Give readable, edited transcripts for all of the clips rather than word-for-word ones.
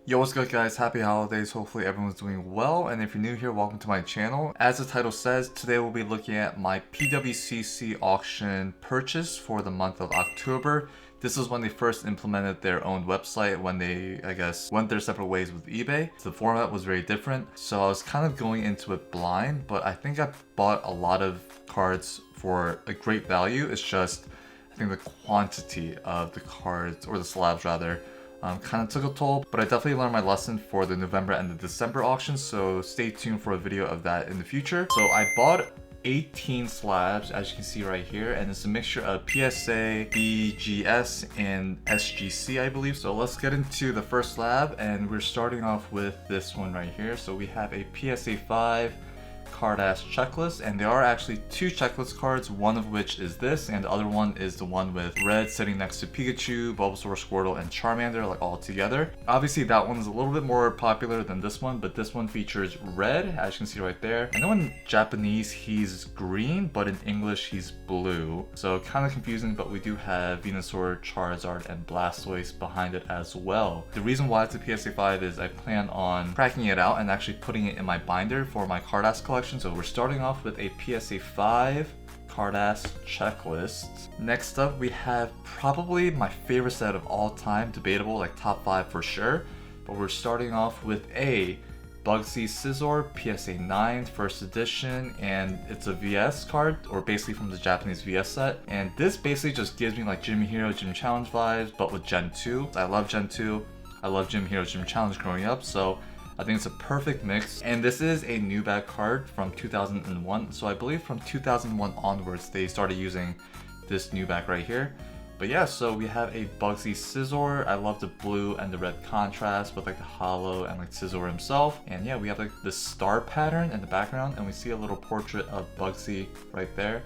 Yo, what's good guys? Happy holidays. Hopefully everyone's doing well, and if you're new here, welcome to my channel. As the title says, today we'll be looking at my PWCC auction purchase for the month of October. This was when they first implemented their own website, when they, I guess, went their separate ways with eBay. The format was very different, so I was kind of going into it blind, but I think I bought a lot of cards for a great value. It's just, I think the quantity of the cards, or the slabs rather, kind of took a toll, but I definitely learned my lesson for the November and the December auctions, so stay tuned for a video of that in the future. So I bought 18 slabs, as you can see right here, and it's a mixture of PSA, BGS, and SGC, I believe. So let's get into the first slab, and we're starting off with this one right here. So we have a PSA 5 card ass checklist, and there are actually two checklist cards, one of which is this and the other one is the one with red sitting next to Pikachu, Bulbasaur, Squirtle, and Charmander, like all together. Obviously that one is a little bit more popular than this one, but this one features red, as you can see right there. I know in Japanese he's green, but in English he's blue, so kind of confusing, but we do have Venusaur, Charizard, and Blastoise behind it as well. The reason why it's a PSA 5 is I plan on cracking it out and actually putting it in my binder for my card ass collection. So we're starting off with a PSA 5 card ass checklist. Next up we have probably my favorite set of all time, debatable, like top 5 for sure, but we're starting off with a Bugsy Scizor PSA 9 first edition, and it's a VS card, or basically from the Japanese VS set, and this basically just gives me like Gym Hero Gym Challenge vibes, but with Gen 2. I love Gen 2, I love Gym Hero Gym Challenge growing up, so I think it's a perfect mix. And this is a new bag card from 2001. So I believe from 2001 onwards, they started using this new bag right here. But yeah, so we have a Bugsy Scizor. I love the blue and the red contrast with like the hollow and like Scizor himself. And yeah, we have like the star pattern in the background, and we see a little portrait of Bugsy right there.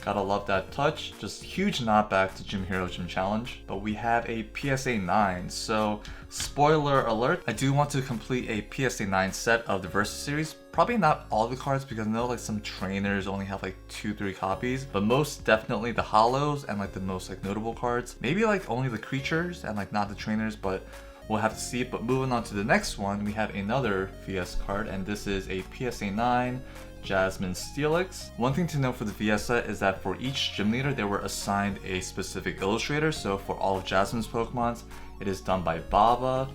Gotta love that touch. Just huge nod back to Gym Hero Gym Challenge. But we have a PSA 9. So spoiler alert, I do want to complete a PSA 9 set of the Versus series. Probably not all the cards, because I know like some trainers only have like 2-3 copies, but most definitely the hollows and like the most like notable cards. Maybe like only the creatures and like not the trainers, but we'll have to see. But moving on to the next one, we have another VS card, and this is a PSA 9 Jasmine Steelix. One thing to note for the VS set is that for each gym leader they were assigned a specific illustrator. So for all of Jasmine's Pokemons, it is done by Baba.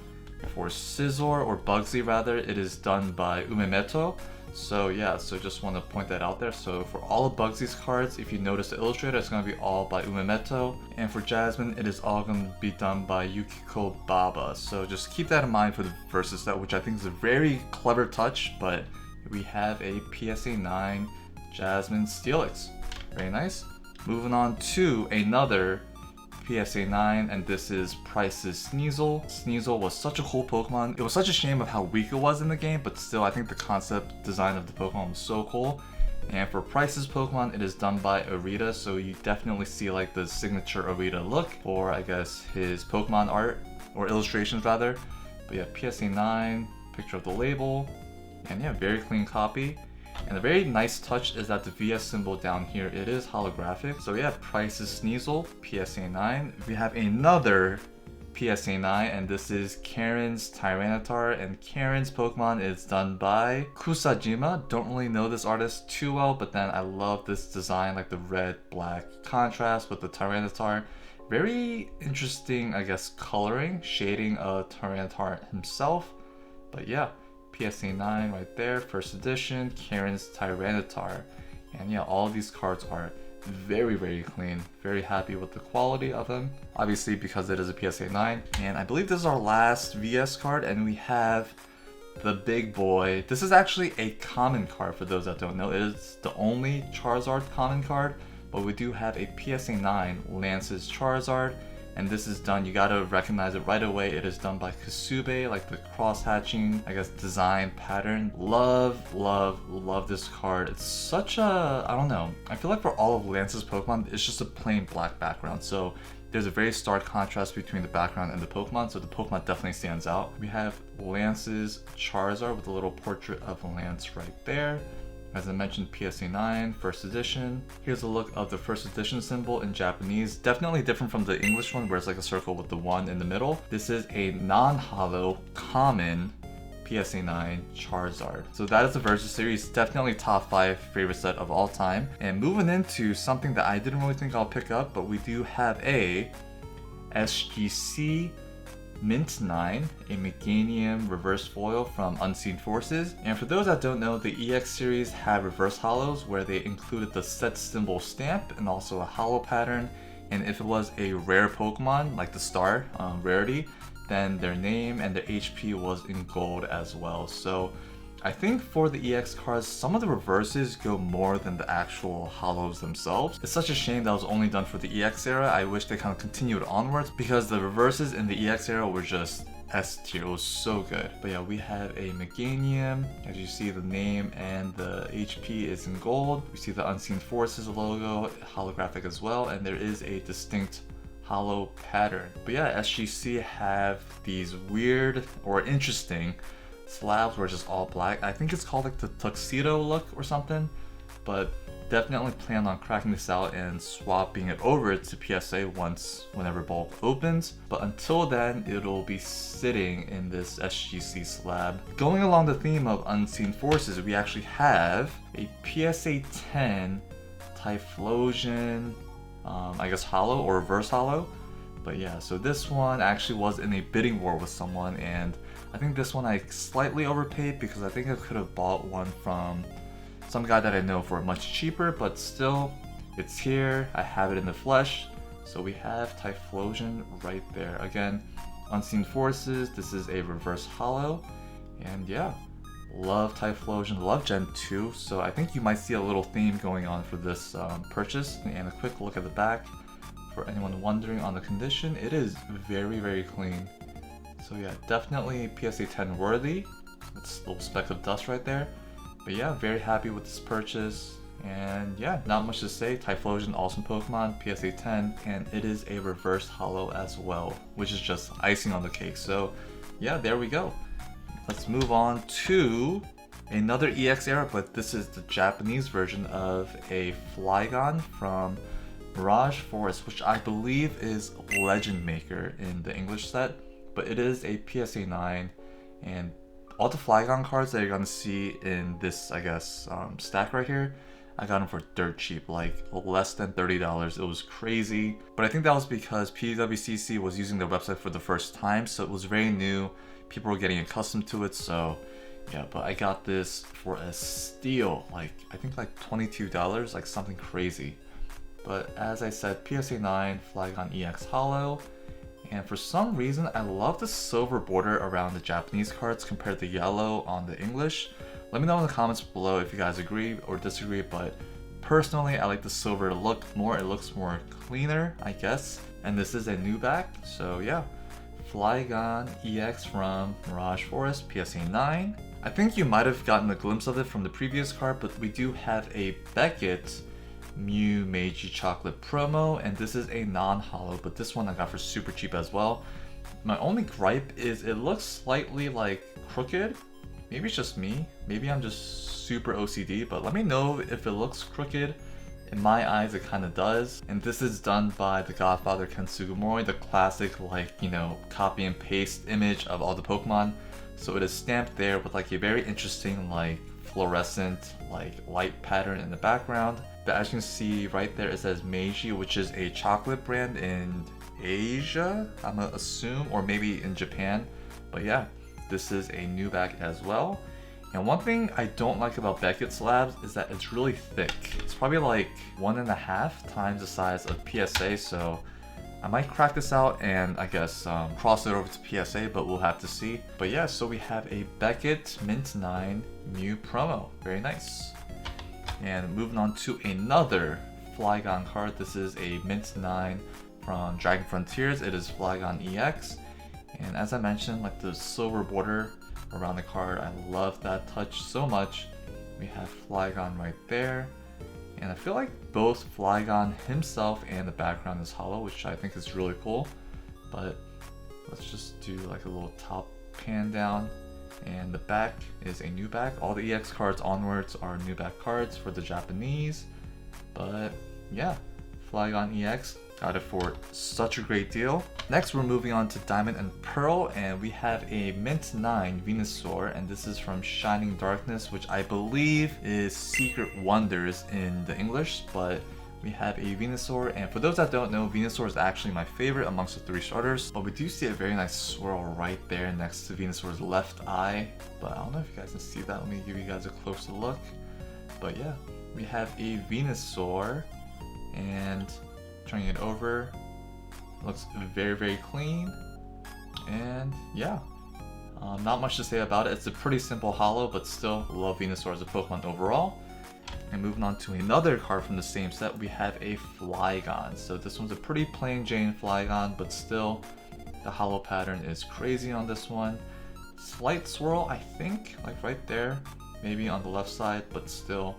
For Scizor, or Bugsy rather, it is done by Umemeto. So yeah, so just want to point that out there. So for all of Bugsy's cards, if you notice the illustrator, it's going to be all by Umemeto. And for Jasmine, it is all going to be done by Yukiko Baba. So just keep that in mind for the Versus set, which I think is a very clever touch. But we have a PSA 9 Jasmine Steelix. Very nice. Moving on to another PSA 9, and this is Price's Sneasel. Sneasel was such a cool Pokemon. It was such a shame of how weak it was in the game, but still I think the concept design of the Pokemon was so cool. And for Price's Pokemon, it is done by Arita, so you definitely see like the signature Arita look, or I guess his Pokemon art, or illustrations rather. But yeah, PSA 9, picture of the label, and yeah, very clean copy. And a very nice touch is that the VS symbol down here, it is holographic. So yeah, Price's Sneasel, PSA 9. We have another PSA 9, and this is Karen's Tyranitar, and Karen's Pokemon is done by Kusajima. Don't really know this artist too well, but then I love this design, like the red-black contrast with the Tyranitar. Very interesting, I guess, coloring, shading of Tyranitar himself. But yeah, PSA 9 right there, first edition, Karen's Tyranitar. And yeah, all of these cards are very, very clean. Very happy with the quality of them, obviously because it is a PSA 9. And I believe this is our last VS card, and we have the big boy. This is actually a common card for those that don't know. It is the only Charizard common card, but we do have a PSA 9 Lance's Charizard. And this is done, you gotta recognize it right away, it is done by Kasube, like the cross-hatching, I guess, design pattern. Love, love, love this card. It's such a, I don't know, I feel like for all of Lance's Pokemon, it's just a plain black background. So there's a very stark contrast between the background and the Pokemon, so the Pokemon definitely stands out. We have Lance's Charizard with a little portrait of Lance right there. As I mentioned, PSA 9, first edition. Here's a look of the first edition symbol in Japanese. Definitely different from the English one where it's like a circle with the 1 in the middle. This is a non-holo, common PSA 9 Charizard. So that is the Versus series, definitely top 5 favorite set of all time. And moving into something that I didn't really think I'll pick up, but we do have a SGC Mint 9, a Meganium reverse foil from Unseen Forces. And for those that don't know, the EX series had reverse holos where they included the set symbol stamp and also a holo pattern. And if it was a rare Pokemon, like the star rarity, then their name and their HP was in gold as well. So I think for the EX cards, some of the reverses go more than the actual holos themselves. It's such a shame that was only done for the EX era. I wish they kind of continued onwards because the reverses in the EX era were just S tier. It was so good. But yeah, we have a Meganium. As you see, the name and the HP is in gold. We see the Unseen Forces logo, holographic as well, and there is a distinct holo pattern. But yeah, SGC have these weird or interesting slabs were just all black. I think it's called like the tuxedo look or something, but definitely plan on cracking this out and swapping it over to PSA whenever bulk opens. But until then, it'll be sitting in this SGC slab. Going along the theme of Unseen Forces, we actually have a PSA 10 Typhlosion, I guess holo or reverse holo. But yeah, so this one actually was in a bidding war with someone, and I think this one I slightly overpaid because I think I could have bought one from some guy that I know for much cheaper, but still, it's here. I have it in the flesh. So we have Typhlosion right there. Again, Unseen Forces, this is a reverse holo. And yeah, love Typhlosion, love Gen 2. So I think you might see a little theme going on for this purchase. And a quick look at the back. For anyone wondering on the condition, it is very, very clean. So yeah, definitely PSA 10 worthy. It's a little speck of dust right there. But yeah, very happy with this purchase. And yeah, not much to say. Typhlosion, awesome Pokemon, PSA 10, and it is a reverse holo as well, which is just icing on the cake. So yeah, there we go. Let's move on to another EX era, but this is the Japanese version of a Flygon from Mirage Forest, which I believe is Legend Maker in the English set, but it is a PSA 9, and all the Flygon cards that you're gonna see in this, I guess, stack right here, I got them for dirt cheap, like less than $30. It was crazy, but I think that was because PWCC was using their website for the first time, so it was very new. People were getting accustomed to it, so yeah, but I got this for a steal, like I think like $22, like something crazy. But as I said, PSA 9 Flygon EX Holo, and for some reason I love the silver border around the Japanese cards compared to yellow on the English. Let me know in the comments below if you guys agree or disagree, but personally I like the silver look more. It looks more cleaner, I guess. And this is a new back, so yeah. Flygon EX from Mirage Forest, PSA 9. I think you might have gotten a glimpse of it from the previous card, but we do have a Beckett Mew Meiji Chocolate promo, and this is a non-holo, but this one I got for super cheap as well. My only gripe is it looks slightly like crooked. Maybe it's just me, maybe I'm just super OCD, but let me know if it looks crooked. In my eyes, it kind of does. And this is done by the Godfather Ken Sugimori, the classic, like, you know, copy and paste image of all the Pokemon. So it is stamped there with like a very interesting, like, fluorescent, like, light pattern in the background. But as you can see right there, it says Meiji, which is a chocolate brand in Asia, I'm gonna assume, or maybe in Japan. But yeah, this is a new back as well. And one thing I don't like about Beckett Slabs is that it's really thick. It's probably like 1.5 times the size of PSA, so I might crack this out and I guess cross it over to PSA, but we'll have to see. But yeah, so we have a Beckett Mint 9 Mew promo. Very nice. And moving on to another Flygon card. This is a Mint 9 from Dragon Frontiers. It is Flygon EX. And as I mentioned, like the silver border around the card, I love that touch so much. We have Flygon right there. And I feel like both Flygon himself and the background is holo, which I think is really cool. But let's just do like a little top pan down. And the back is a new back. All the EX cards onwards are new back cards for the Japanese. But yeah, Flygon EX, got it for such a great deal. Next, we're moving on to Diamond and Pearl, and we have a Mint 9 Venusaur, and this is from Shining Darkness, which I believe is Secret Wonders in the English, but we have a Venusaur, and for those that don't know, Venusaur is actually my favorite amongst the 3 starters, but we do see a very nice swirl right there next to Venusaur's left eye, but I don't know if you guys can see that. Let me give you guys a closer look. But yeah, we have a Venusaur, and turning it over, looks very clean, and yeah, not much to say about it. It's a pretty simple holo, but still love Venusaur as a Pokemon overall. And moving on to another card from the same set, we have a Flygon. So this one's a pretty plain Jane Flygon, but still the holo pattern is crazy on this one. Slight swirl, I think, like right there, maybe on the left side, but still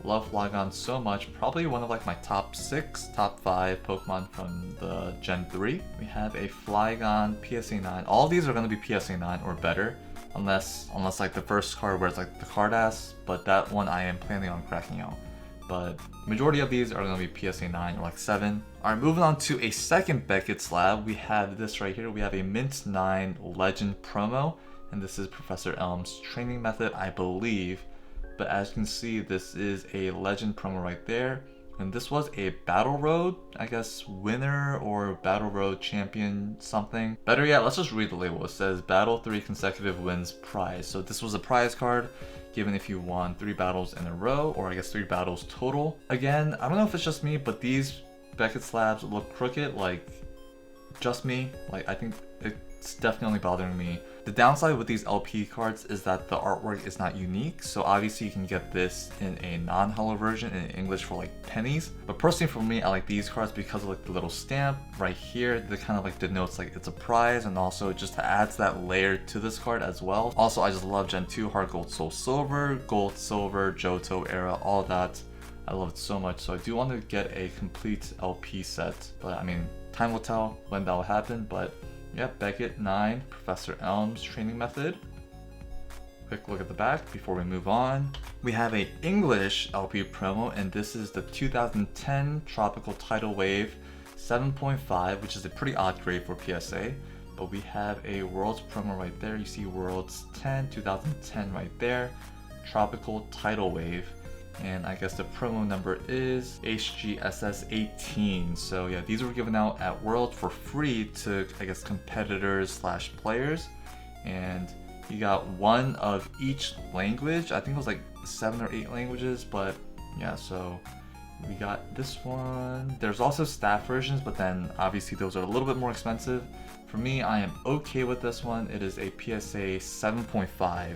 love Flygon so much. Probably one of like my top 6, top 5 Pokemon from the Gen 3. We have a Flygon PSA 9. All these are going to be PSA 9 or better. Unless like the first card where it's like the card ass, but that one I am planning on cracking out. But majority of these are going to be PSA 9 or like 7. Alright, moving on to a second Beckett slab. We have this right here. We have a Mint 9 Legend promo, and this is Professor Elm's training method, I believe. But as you can see, this is a Legend promo right there. And this was a Battle Road, I guess, winner or Battle Road champion something. Better yet, let's just read the label. It says Battle 3 consecutive wins prize. So this was a prize card given if you won 3 battles in a row, or I guess 3 battles total. Again, I don't know if it's just me, but these Beckett slabs look crooked, like just me. Like I think it's definitely bothering me. The downside with these LP cards is that the artwork is not unique, so obviously you can get this in a non-holo version in English for like pennies. But personally for me, I like these cards because of like the little stamp right here that kind of like denotes like it's a prize, and also just adds that layer to this card as well. Also, I just love Gen 2 Heart Gold Soul Silver, Gold Silver, Johto era, all that. I love it so much, so I do want to get a complete LP set, but I mean, time will tell when that will happen. But yeah, Beckett 9, Professor Elm's training method. Quick look at the back before we move on. We have a English LP promo, and this is the 2010 Tropical Tidal Wave 7.5, which is a pretty odd grade for PSA. But we have a Worlds promo right there. You see Worlds 10, 2010 right there. Tropical Tidal Wave. And I guess the promo number is SGC 18. So yeah, these were given out at World for free to, I guess, competitors slash players. And you got one of each language. I think it was like 7 or 8 languages, but yeah, so we got this one. There's also staff versions, but then obviously those are a little bit more expensive. For me, I am okay with this one. It is a PSA 7.5.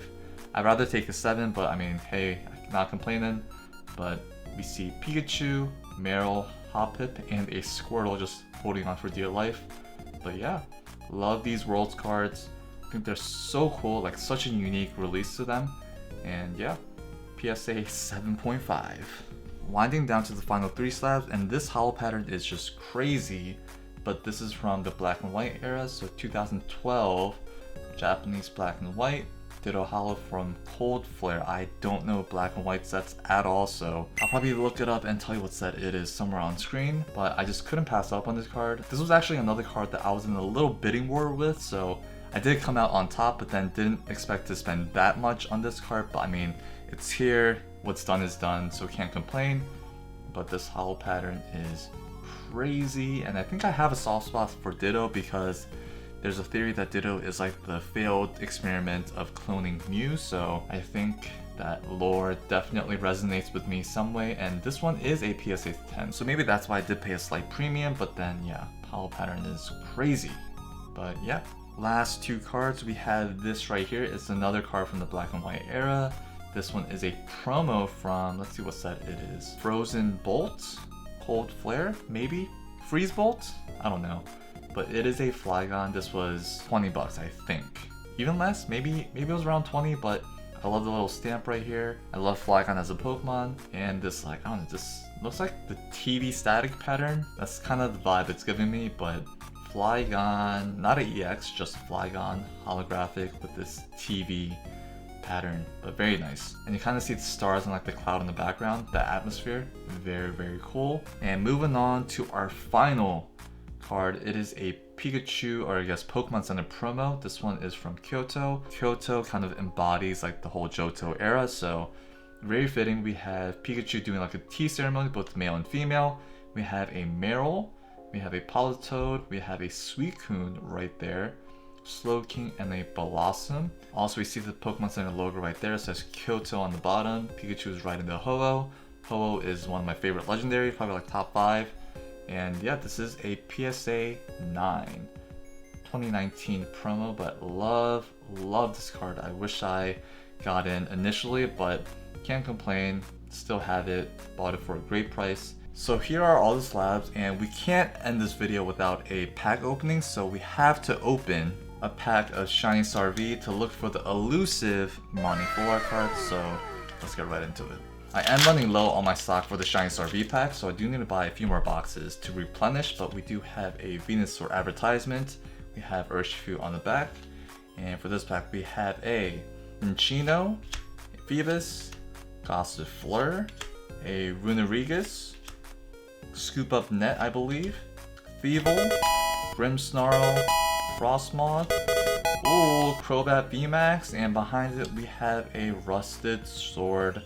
I'd rather take a 7, but I mean, hey, not complaining. But we see Pikachu, Meryl, Hoppip, and a Squirtle just holding on for dear life. But yeah, love these Worlds cards. I think they're so cool, like such a unique release to them. And yeah, PSA 7.5. Winding down to the final 3 slabs, and this holo pattern is just crazy. But this is from the black and white era, so 2012, Japanese black and white. Ditto holo from Cold Flare. I don't know black and white sets at all, so I'll probably look it up and tell you what set it is somewhere on screen, but I just couldn't pass up on this card. This was actually another card that I was in a little bidding war with, so I did come out on top, but then didn't expect to spend that much on this card. But I mean, it's here, what's done is done, so can't complain. But this holo pattern is crazy, and I think I have a soft spot for Ditto because there's a theory that Ditto is like the failed experiment of cloning Mew, so I think that lore definitely resonates with me some way, and this one is a PSA 10, so maybe that's why I did pay a slight premium. But then yeah, holo pattern is crazy. But yeah, last 2 cards, we have this right here. It's another card from the black and white era. This one is a promo from, let's see what set it is. Frozen Bolt, Cold Flare, maybe? Freeze Bolt? I don't know. But it is a Flygon. This was 20 bucks, I think. Even less, maybe it was around 20, but I love the little stamp right here. I love Flygon as a Pokemon, and this, like, I don't know, this looks like the TV static pattern. That's kind of the vibe it's giving me, but Flygon, not an EX, just Flygon holographic with this TV pattern, but very nice. And you kind of see the stars and like the cloud in the background, the atmosphere, very cool. And moving on to our final card, it is a Pikachu, or I guess Pokemon Center promo. This one is from Kyoto. Kyoto kind of embodies like the whole Johto era, so very fitting. We have Pikachu doing like a tea ceremony, both male and female. We have a Marill, we have a Politoed, we have a Suicune right there, Slowking, and a Blossom. Also, we see the Pokemon Center logo right there. It says Kyoto on the bottom. Pikachu is riding the Ho-Oh. Ho-Oh is one of my favorite legendaries, probably like top 5. And yeah, this is a PSA 9 2019 promo, but love this card. I wish I got in initially, but can't complain. Still have it, bought it for a great price. So here are all the slabs, and we can't end this video without a pack opening, so we have to open a pack of Shiny Star V to look for the elusive Monty Full Art cards, so let's get right into it. I am running low on my stock for the Shiny Star V pack, so I do need to buy a few more boxes to replenish, but we do have a Venusaur advertisement, we have Urshifu on the back, and for this pack we have a Minccino, a Phoebus, Gossifleur, a Runerigus, Scoop Up Net I believe, Thievul, Grimmsnarl, Frostmoth, ooh, Crobat VMAX, and behind it we have a Rusted Sword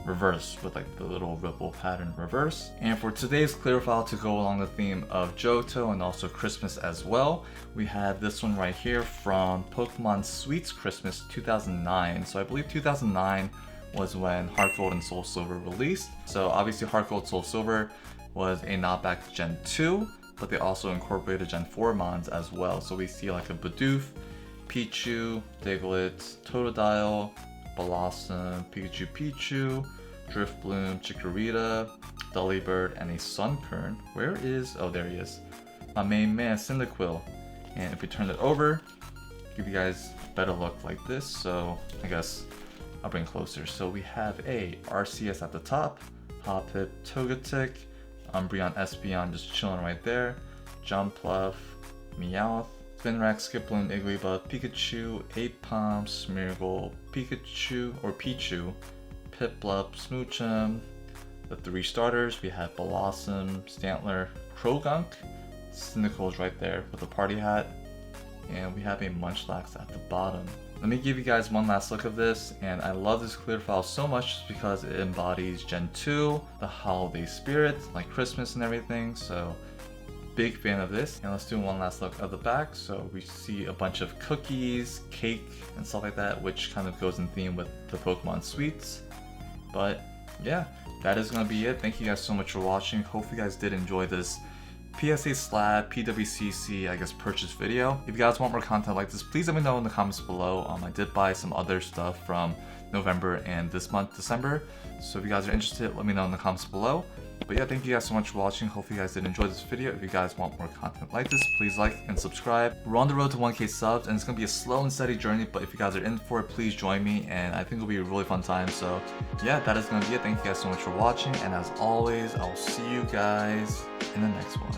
reverse with like the little ripple pattern reverse. And for today's clear file, to go along the theme of Johto and also Christmas as well, we have this one right here from Pokemon Sweets Christmas 2009. So I believe 2009 was when Heart Gold and Soul Silver released. So obviously Heart Gold Soul Silver was a nod back to Gen 2, but they also incorporated Gen 4 mons as well. So we see like a Bidoof, Pichu, Diglett, Totodile, Blossom, Pichu, Drifbloom, Chikorita, Dullybird, and a Sunkern. Where is, oh there he is, my main man Cyndaquil. And if we turn it over, give you guys a better look like this, so I guess I'll bring closer. So we have a Arceus at the top, Hoppip, Togetic, Umbreon, Espeon just chilling right there, Jumpluff, Meowth, Finrack, Skiploom, Igglybuff, Pikachu, Apom, Smeargle, Pikachu, or Pichu, Piplup, Smoochum. The 3 starters, we have Blossom, Stantler, Krogunk, Cyndaquil's right there with a party hat, and we have a Munchlax at the bottom. Let me give you guys one last look of this, and I love this clear file so much just because it embodies Gen 2, the holiday spirit, like Christmas and everything, so big fan of this. And let's do one last look of the back. So we see a bunch of cookies, cake, and stuff like that, which kind of goes in theme with the Pokemon Sweets. But yeah, that is going to be it. Thank you guys so much for watching. Hopefully you guys did enjoy this PSA Slab PWCC, I guess, purchase video. If you guys want more content like this, please let me know in the comments below. I did buy some other stuff from November and this month, December. So if you guys are interested, let me know in the comments below. But yeah, thank you guys so much for watching. Hopefully you guys did enjoy this video. If you guys want more content like this, please like and subscribe. We're on the road to 1K subs, and it's going to be a slow and steady journey, but if you guys are in for it, please join me, and I think it'll be a really fun time. So yeah, that is going to be it. Thank you guys so much for watching, and as always, I'll see you guys in the next one.